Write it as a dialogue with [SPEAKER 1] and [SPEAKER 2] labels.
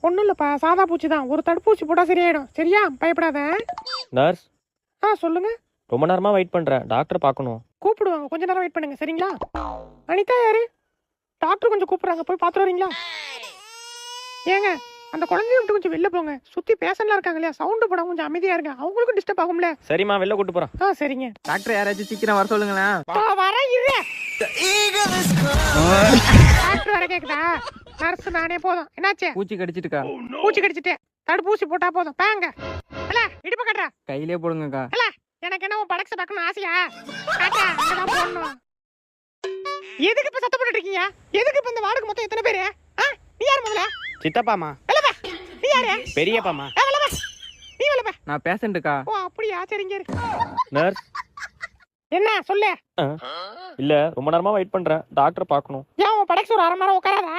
[SPEAKER 1] ஒன்றும் இல்லைப்பா, சாதா பூச்சி தான். ஒரு தடுப்பூசி போட்டால் சரியாயிடும். சரியா, பயப்படாத.
[SPEAKER 2] நர்ஸ்,
[SPEAKER 1] சொல்லுங்க.
[SPEAKER 2] ரொம்ப நேரமா வெயிட் பண்றேன், டாக்டர் பார்க்கணும்.
[SPEAKER 1] கூப்பிடுவாங்க, கொஞ்ச நேரம் வெயிட் பண்ணுங்க. சரிங்களா? அனிதா யாரு? டாக்டர் கொஞ்சம் கூப்பிடுறாங்க, போய் பார்த்துட்டு வரீங்களா? ஏங்க, அந்த குழந்தைய விட்டு கொஞ்சம் வெளில போங்க. சுத்தி பேஷண்ட்லாம் இருக்காங்க இல்லையா, சவுண்டு போடாம கொஞ்சம் அமைதியா இருங்க. அவங்களுக்கும் டிஸ்டர்ப் ஆகும்ல.
[SPEAKER 2] சரிம்மா, வெளில கூட்டு போறேன்.
[SPEAKER 1] சரிங்க.
[SPEAKER 3] டாக்டர் யாராச்சும் சீக்கிரம் வர சொல்லுங்களேன்.
[SPEAKER 1] வரேன் இரு. டாக்டர் வர கேக்குதா? நர்ஸ் நானே போதும். என்னாச்சு?
[SPEAKER 3] பூச்சி கடிச்சிட்டுக்கா.
[SPEAKER 1] பூச்சி கடிச்சிட்டு தடுப்பூசி போட்டா போதும். பாங்க இல்ல இடுப்பு கட்டுறா.
[SPEAKER 3] கையிலே போடுங்கக்கா.
[SPEAKER 1] இல்ல எனக்கு என்ன உன் படக்ஸ பார்க்கணும் ஆசையா? காட்டா அங்கதான் போடணும். எதுக்கு இப்ப சத்தம் போட்டுட்டு இருக்கீங்க? எதுக்கு இப்ப இந்த வார்டுக்கு மொத்தம் எத்தனை பேரு? நீ யார் முதல்ல?
[SPEAKER 2] சித்தப்பாமா.
[SPEAKER 1] வெள்ளப்பா. நீ யாரு?
[SPEAKER 2] பெரியப்பாமா.
[SPEAKER 1] வெள்ளப்பா. நீ வெள்ளப்பா.
[SPEAKER 3] நான் பேஷண்ட்டுக்கா.
[SPEAKER 1] ஓ அப்படியா, சரிங்க இரு.
[SPEAKER 2] நர்ஸ்,
[SPEAKER 1] என்ன சொல்லு?
[SPEAKER 2] இல்ல ரொம்ப நேரமா வெயிட் பண்றேன், டாக்டர் பார்க்கணும்.
[SPEAKER 1] ஏன் உன் படக்ஸ் ஒரு அரை மணி நேரம் உட்காராதா?